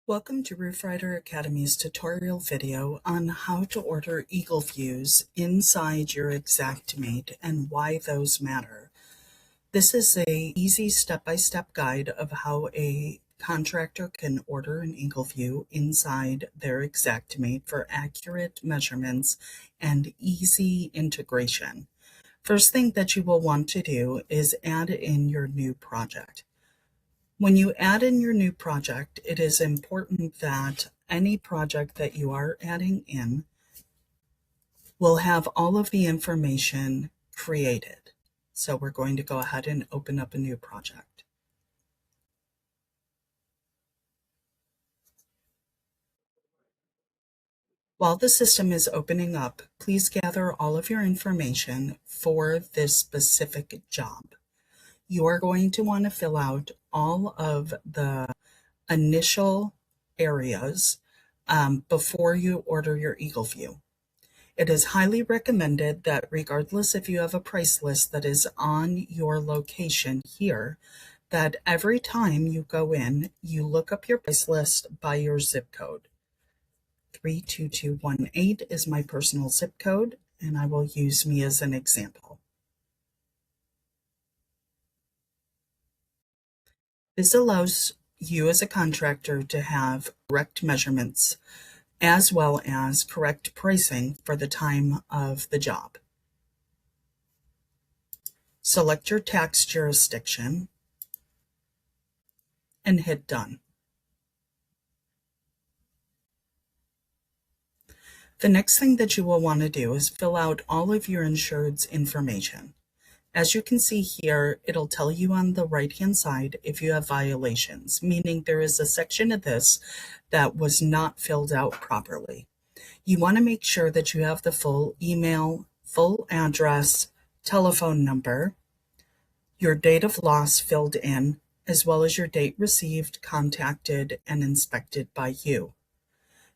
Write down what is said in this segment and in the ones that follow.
Welcome to Roofwriter Academy's tutorial video on how to order Eagleviews inside your Xactimate and why those matter. This is an easy step-by-step guide of how a contractor can order an Eagleview inside their Xactimate for accurate measurements and easy integration. First thing that you will want to do is add in your new project. When you add in your new project, it is important that any project that you are adding in will have all of the information created. So we're going to go ahead and open up a new project. While the system is opening up, please gather all of your information for this specific job. You are going to want to fill out all of the initial areas before you order your Eagleview. It is highly recommended that regardless if you have a price list that is on your location here, that every time you go in, you look up your price list by your zip code. 32218 is my personal zip code, and I will use me as an example. This allows you as a contractor to have correct measurements as well as correct pricing for the time of the job. Select your tax jurisdiction and hit done. The next thing that you will want to do is fill out all of your insured's information. As you can see here, it'll tell you on the right-hand side if you have violations, meaning there is a section of this that was not filled out properly. You want to make sure that you have the full email, full address, telephone number, your date of loss filled in, as well as your date received, contacted, and inspected by you.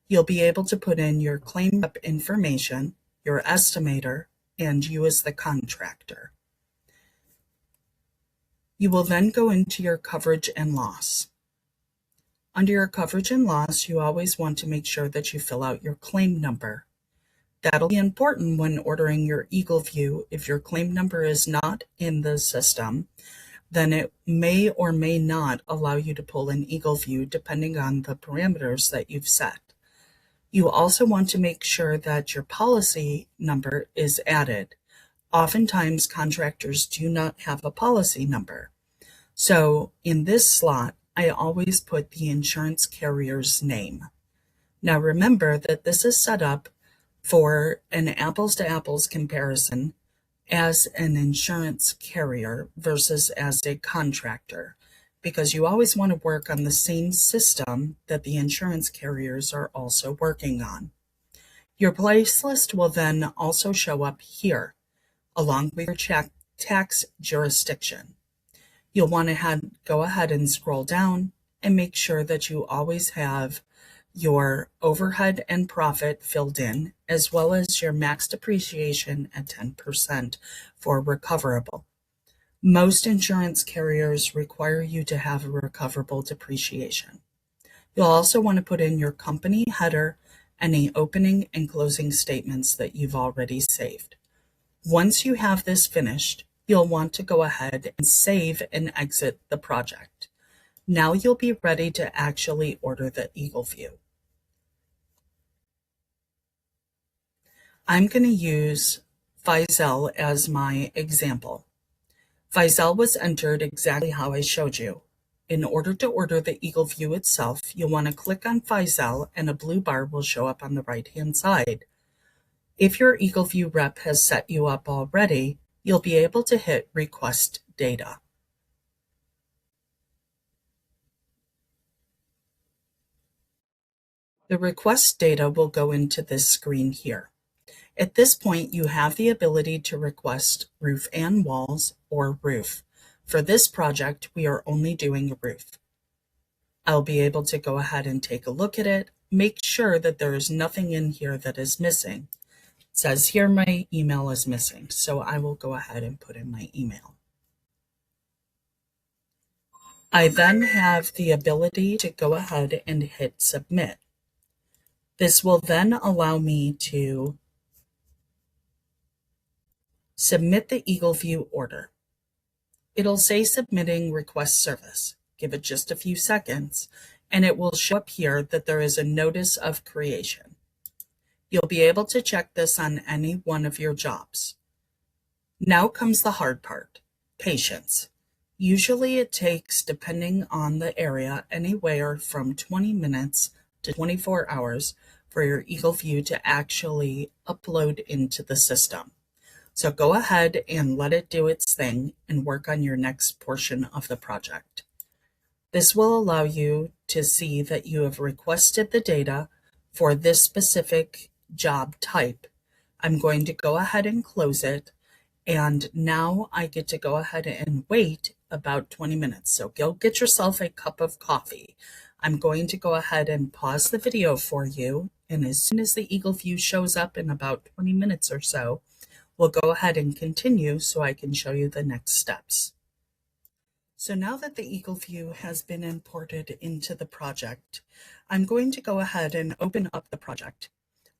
You'll be able to put in your claim rep information, your estimator, and you as the contractor. You will then go into your coverage and loss. Under your coverage and loss, you always want to make sure that you fill out your claim number. That'll be important when ordering your Eagleview. If your claim number is not in the system, then it may or may not allow you to pull an Eagleview depending on the parameters that you've set. You also want to make sure that your policy number is added. Oftentimes, contractors do not have a policy number. So in this slot, I always put the insurance carrier's name. Now remember that this is set up for an apples-to-apples comparison as an insurance carrier versus as a contractor, because you always want to work on the same system that the insurance carriers are also working on. Your price list will then also show up here, along with your tax jurisdiction. You'll want to go ahead and scroll down and make sure that you always have your overhead and profit filled in, as well as your max depreciation at 10% for recoverable. Most insurance carriers require you to have a recoverable depreciation. You'll also want to put in your company header, any opening and closing statements that you've already saved. Once you have this finished, you'll want to go ahead and save and exit the project. Now you'll be ready to actually order the Eagleview. I'm going to use Faisal as my example. Faisal was entered exactly how I showed you. In order to order the Eagleview itself, you'll want to click on Faisal and a blue bar will show up on the right-hand side. If your Eagleview rep has set you up already, you'll be able to hit Request Data. The request data will go into this screen here. At this point, you have the ability to request roof and walls or roof. For this project, we are only doing a roof. I'll be able to go ahead and take a look at it, make sure that there is nothing in here that is missing. It says here my email is missing, so I will go ahead and put in my email. I then have the ability to go ahead and hit submit. This will then allow me to submit the Eagleview order. It'll say submitting request service. Give it just a few seconds, and it will show up here that there is a notice of creation. You'll be able to check this on any one of your jobs. Now comes the hard part, patience. Usually it takes, depending on the area, anywhere from 20 minutes to 24 hours for your Eagleview to actually upload into the system. So go ahead and let it do its thing and work on your next portion of the project. This will allow you to see that you have requested the data for this specific job type. I'm going to go ahead and close it, and now I get to go ahead and wait about 20 minutes. So go get yourself a cup of coffee. I'm going to go ahead and pause the video for you, and as soon as the Eagleview shows up in about 20 minutes or so, we'll go ahead and continue so I can show you the next steps. So now that the Eagleview has been imported into the project, I'm going to go ahead and open up the project.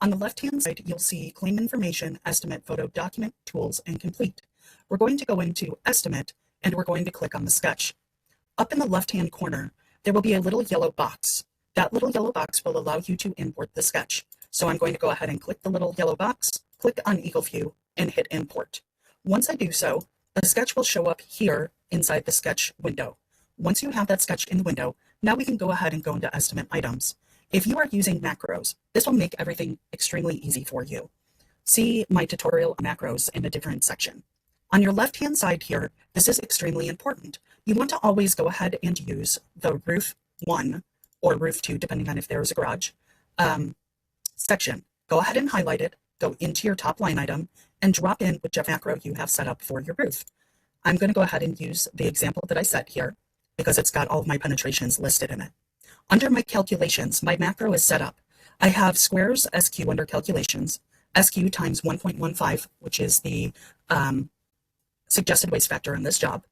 On the left-hand side, you'll see claim information, estimate, photo, document, tools, and complete. We're going to go into estimate, and we're going to click on the sketch. Up in the left-hand corner, there will be a little yellow box. That little yellow box will allow you to import the sketch. So I'm going to go ahead and click the little yellow box, click on Eagleview, and hit import. Once I do so, the sketch will show up here inside the sketch window. Once you have that sketch in the window, now we can go ahead and go into estimate items. If you are using macros, this will make everything extremely easy for you. See my tutorial on macros in a different section. On your left-hand side here, this is extremely important. You want to always go ahead and use the roof 1 or roof 2, depending on if there is a garage, section. Go ahead and highlight it, go into your top line item, and drop in whichever macro you have set up for your roof. I'm going to go ahead and use the example that I set here because it's got all of my penetrations listed in it. Under my calculations, my macro is set up. I have squares SQ under calculations, SQ times 1.15, which is the suggested waste factor in this job,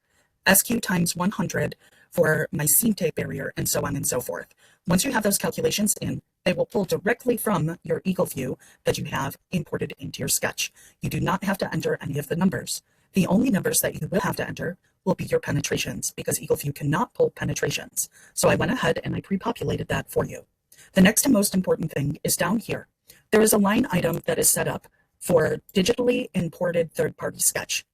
SQ times 100 for my seam tape barrier, and so on and so forth. Once you have those calculations in, they will pull directly from your Eagleview that you have imported into your sketch. You do not have to enter any of the numbers. The only numbers that you will have to enter will be your penetrations because Eagleview cannot pull penetrations. So I went ahead and I pre-populated that for you. The next and most important thing is down here. There is a line item that is set up for digitally imported third-party sketch,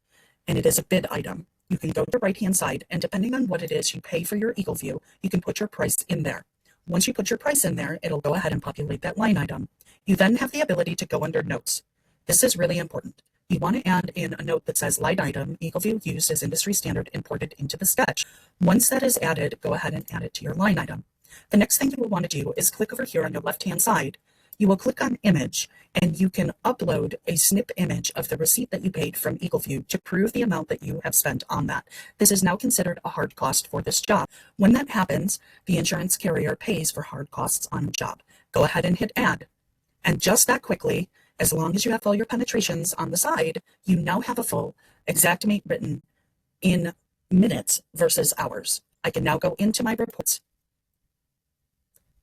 and it is a bid item. You can go to the right-hand side, and depending on what it is you pay for your Eagleview, you can put your price in there. Once you put your price in there, it'll go ahead and populate that line item. You then have the ability to go under notes. This is really important. You want to add in a note that says line item, Eagleview used as industry standard imported into the sketch. Once that is added, go ahead and add it to your line item. The next thing you will want to do is click over here on your left-hand side. You will click on image, and you can upload a snip image of the receipt that you paid from Eagleview to prove the amount that you have spent on that. This is now considered a hard cost for this job. When that happens, the insurance carrier pays for hard costs on a job. Go ahead and hit add. And just that quickly, as long as you have all your penetrations on the side, you now have a full Xactimate written in minutes versus hours. I can now go into my reports,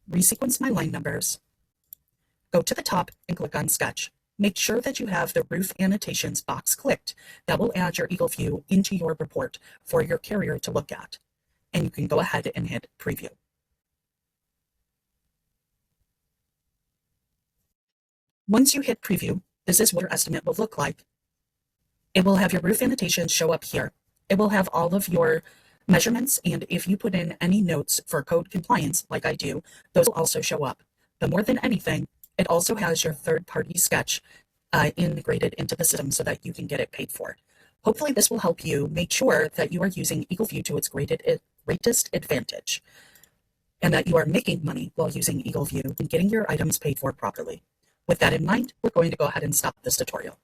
resequence my line numbers, go to the top and click on sketch. Make sure that you have the roof annotations box clicked. That will add your Eagleview into your report for your carrier to look at. And you can go ahead and hit preview. Once you hit preview, this is what your estimate will look like. It will have your roof annotations show up here. It will have all of your measurements, and if you put in any notes for code compliance, like I do, those will also show up. But more than anything, it also has your third-party sketch integrated into the system so that you can get it paid for. Hopefully this will help you make sure that you are using Eagleview to its greatest advantage, and that you are making money while using Eagleview and getting your items paid for properly. With that in mind, we're going to go ahead and stop this tutorial.